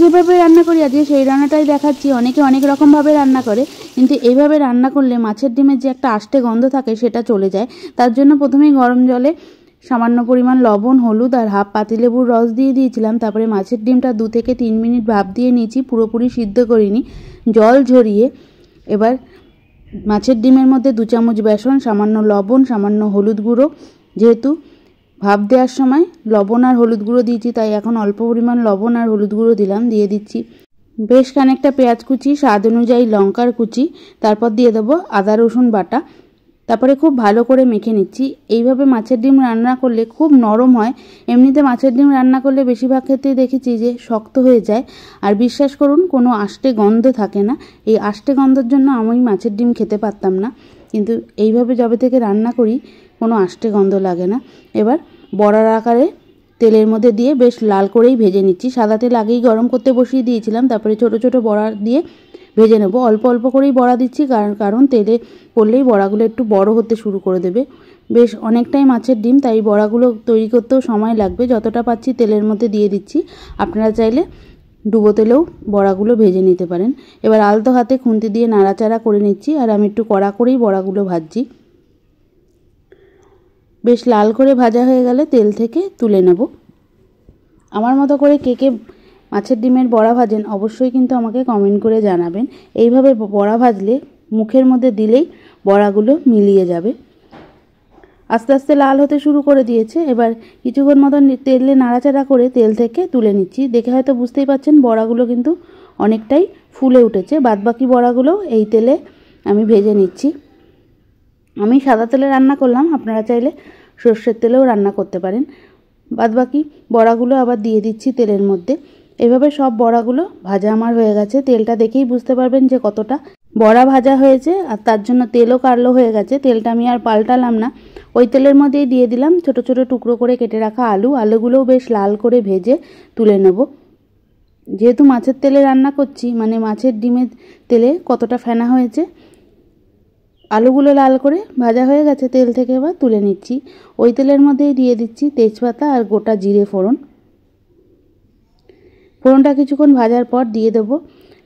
যেভাবে রান্না করি আজকে সেই রান্নাটাই দেখাচ্ছি। অনেকে অনেক রকমভাবে রান্না করে, কিন্তু এইভাবে রান্না করলে মাছের ডিমের যে একটা আষ্টে গন্ধ থাকে সেটা চলে যায়। তার জন্য প্রথমেই গরম জলে সামান্য পরিমাণ লবণ, হলুদ আর হাফ পাতিলেবুর রস দিয়ে দিয়েছিলাম। তারপরে মাছের ডিমটা 2 থেকে 3 মিনিট ভাপ দিয়ে নিয়েছি, পুরোপুরি সিদ্ধ করিনি, জল ঝরিয়ে। এবার মাছের ডিমের মধ্যে 2 চামচ বেসন, সামান্য লবণ, সামান্য হলুদ গুঁড়ো, যেহেতু ভাপ দেওয়ার সময় লবণ আর হলুদ গুঁড়ো দিয়েছি তাই এখন অল্প পরিমাণ লবণ আর হলুদ গুঁড়ো দিলাম, দিয়ে দিচ্ছি বেশ খানিকটা পেঁয়াজ কুচি, স্বাদ অনুযায়ী লঙ্কার কুচি, তারপর দিয়ে দেবো আদা রসুন বাটা। তারপরে খুব ভালো করে মেখে নিচ্ছি। এইভাবে মাছের ডিম রান্না করলে খুব নরম হয়। এমনিতে মাছের ডিম রান্না করলে বেশিরভাগ ক্ষেত্রেই দেখেছি যে শক্ত হয়ে যায়, আর বিশ্বাস করুন কোনো আষ্টে গন্ধ থাকে না। এই আষ্টে গন্ধের জন্য আমি মাছের ডিম খেতে পারতাম না, কিন্তু এইভাবে যবে থেকে রান্না করি কোনো আষ্টে গন্ধ লাগে না। এবার বড়ার আকারে তেলের মধ্যে দিয়ে বেশ লাল করেই ভেজে নিচ্ছি। সাদা তেল আগেই গরম করতে বসিয়ে দিয়েছিলাম, তারপরে ছোট ছোট বড়া দিয়ে ভেজে নেব। অল্প অল্প করেই বড়া দিচ্ছি, কারণ তেলে পড়লেই বড়াগুলো একটু বড় হতে শুরু করে দেবে। বেশ অনেকটাই মাছের ডিম, তাই বড়াগুলো তৈরি করতেও সময় লাগবে। যতটা পাচ্ছি তেলের মধ্যে দিয়ে দিচ্ছি। আপনারা চাইলে ডুবো তেলেও বড়াগুলো ভেজে নিতে পারেন। এবার আলতো হাতে খুন্তি দিয়ে নাড়াচাড়া করে নিচ্ছি, আর আমি একটু কড়া করেই বড়াগুলো ভাজছি। বেশ লাল করে ভাজা হয়ে গেলে তেল থেকে তুলে নেব। আমার মতো করে কে কে মাছের ডিমের বড়া ভাজেন অবশ্যই কিন্তু আমাকে কমেন্ট করে জানাবেন। এইভাবে বড়া ভাজলে মুখের মধ্যে দিলেই বড়াগুলো মিলিয়ে যাবে। আস্তে আস্তে লাল হতে শুরু করে দিয়েছে। এবার কিছুক্ষণ মতন তেলে নাড়াচাড়া করে তেল থেকে তুলে নিচ্ছি। দেখে হয়তো বুঝতেই পারছেন বড়াগুলো কিন্তু অনেকটাই ফুলে উঠেছে। বাদবাকি বড়াগুলো এই তেলে আমি ভেজে নিচ্ছি। আমি সাদা তেলে রান্না করলাম, আপনারা চাইলে সর্ষের তেলেও রান্না করতে পারেন। বাদবাকি বড়াগুলো আবার দিয়ে দিচ্ছি তেলের মধ্যে। এভাবে সব বড়াগুলো ভাজা আমার হয়ে গেছে। তেলটা দেখেই বুঝতে পারবেন যে কতটা বড়া ভাজা হয়েছে, আর তার জন্য তেলও কালো হয়ে গেছে। তেলটা আমি আর পাল্টালাম না, ওই তেলের মধ্যেই দিয়ে দিলাম ছোট ছোট টুকরো করে কেটে রাখা আলুগুলোও বেশ লাল করে ভেজে তুলে নেব। যেহেতু মাছের তেলে রান্না করছি, মানে মাছের ডিমের তেলে কতটা ফেনা হয়েছে। আলুগুলো লাল করে ভাজা হয়ে গেছে তেল থেকে, এবার তুলে নিচ্ছি। ওই তেলের মধ্যেই দিয়ে দিচ্ছি তেজপাতা আর গোটা জিরে ফোড়ন। ফোড়নটা কিছুক্ষণ ভাজার পর দিয়ে দেবো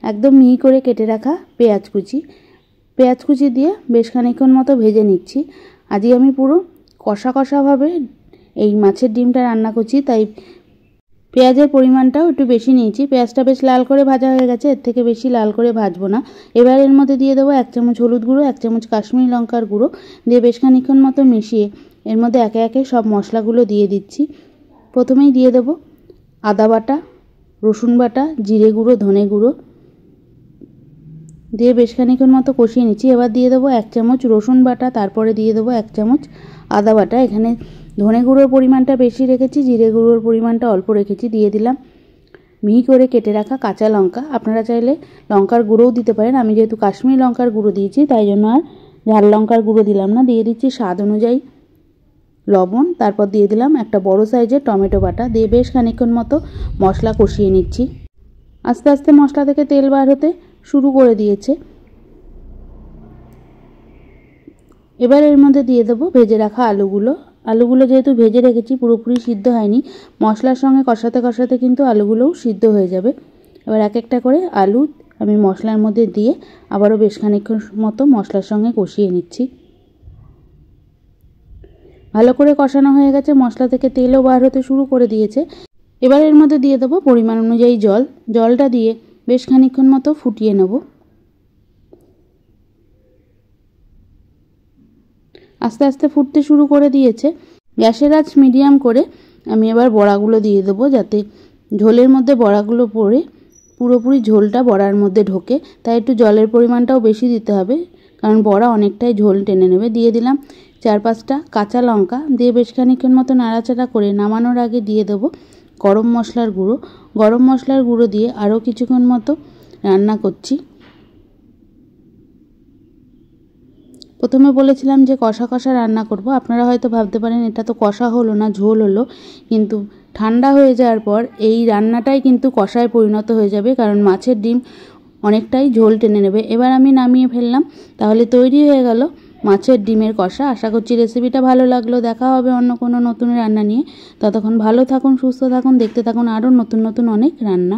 একদম মিহি করে কেটে রাখা পেঁয়াজ কুচি দিয়ে বেশ খানিকক্ষণ মতো ভেজে নিচ্ছি। আজকে আমি পুরো কষা কষাভাবে এই মাছের ডিমটা রান্না করছি, তাই পেঁয়াজের পরিমাণটাও একটু বেশি নিয়েছি। পেঁয়াজটা বেশ লাল করে ভাজা হয়ে গেছে, এর থেকে বেশি লাল করে ভাজবো না। এবার এর মধ্যে দিয়ে দেবো 1 চামচ হলুদ গুঁড়ো, 1 চামচ কাশ্মীরি লঙ্কার গুঁড়ো দিয়ে বেশ খানিকক্ষণ মতো মিশিয়ে এর মধ্যে একে একে সব মশলাগুলো দিয়ে দিচ্ছি। প্রথমেই দিয়ে দেবো আদা বাটা, রসুন বাটা, জিরে গুঁড়ো, ধনে গুঁড়ো দিয়ে বেশ খানিকক্ষণ মতো কষিয়ে নিচ্ছি। এবার দিয়ে দেবো 1 চামচ রসুন বাটা, তারপরে দিয়ে দেবো 1 চামচ আদা বাটা। এখানে ধনে গুঁড়োর পরিমাণটা বেশি রেখেছি, জিরে গুঁড়োর পরিমাণটা অল্প রেখেছি। দিয়ে দিলাম মিহি করে কেটে রাখা কাঁচা লঙ্কা। আপনারা চাইলে লঙ্কার গুঁড়োও দিতে পারেন, আমি যেহেতু কাশ্মীরি লঙ্কার গুঁড়ো দিয়েছি তাই জন্য আর ঝাল লঙ্কার গুঁড়ো দিলাম না। দিয়ে দিচ্ছি স্বাদ অনুযায়ী লবণ, তারপর দিয়ে দিলাম একটা বড় সাইজের টমেটো বাটা। দিয়ে বেশ খানিকক্ষণ মতো মশলা কষিয়ে নিচ্ছি। আস্তে আস্তে মশলা থেকে তেল বার হতে শুরু করে দিয়েছে। এবার এর মধ্যে দিয়ে দেবো ভেজে রাখা আলুগুলো যেহেতু ভেজে রেখেছি পুরোপুরি সিদ্ধ হয়নি, মশলার সঙ্গে কষাতে কষাতে কিন্তু আলুগুলোও সিদ্ধ হয়ে যাবে। এবার এক একটা করে আলু আমি মশলার মধ্যে দিয়ে আবারও বেশ খানিকক্ষণ মতো মশলার সঙ্গে কষিয়ে নিচ্ছি। ভালো করে কষানো হয়ে গেছে, মশলা থেকে তেলও বার হতে শুরু করে দিয়েছে। এবার এর মধ্যে দিয়ে দেবো পরিমাণ অনুযায়ী জলটা দিয়ে বেশ খানিকক্ষণ মতো ফুটিয়ে নেব। আস্তে আস্তে ফুটতে শুরু করে দিয়েছে। গ্যাসের আঁচ মিডিয়াম করে আমি এবার বড়াগুলো দিয়ে দেবো, যাতে ঝোলের মধ্যে বড়াগুলো পড়ে পুরোপুরি ঝোলটা বড়ার মধ্যে ঢোকে। তাই একটু জলের পরিমাণটাও বেশি দিতে হবে, কারণ বড়া অনেকটাই ঝোল টেনে নেবে। দিয়ে দিলাম 4-5টা কাঁচা লঙ্কা দিয়ে বেশ খানিকক্ষণ মতো নাড়াচাড়া করে নামানোর আগে দিয়ে দেবো গরম মশলার গুঁড়ো দিয়ে আরও কিছুক্ষণ মতো রান্না করছি। প্রথমে বলেছিলাম যে কষা কষা রান্না করব, আপনারা হয়তো ভাবতে পারেন এটা তো কষা হলো না, ঝোল হলো, কিন্তু ঠান্ডা হয়ে যাওয়ার পর এই রান্নাটাই কিন্তু কষায় পরিণত হয়ে যাবে, কারণ মাছের ডিম অনেকটাই ঝোল টেনে নেবে। এবার আমি নামিয়ে ফেললাম। তাহলে তৈরি হয়ে গেল মাছের ডিমের কষা। আশা করছি রেসিপিটা ভালো লাগলো। দেখা হবে অন্য কোনো নতুন রান্না নিয়ে। ততক্ষণ ভালো থাকুন, সুস্থ থাকুন, দেখতে থাকুন আরও নতুন নতুন অনেক রান্না।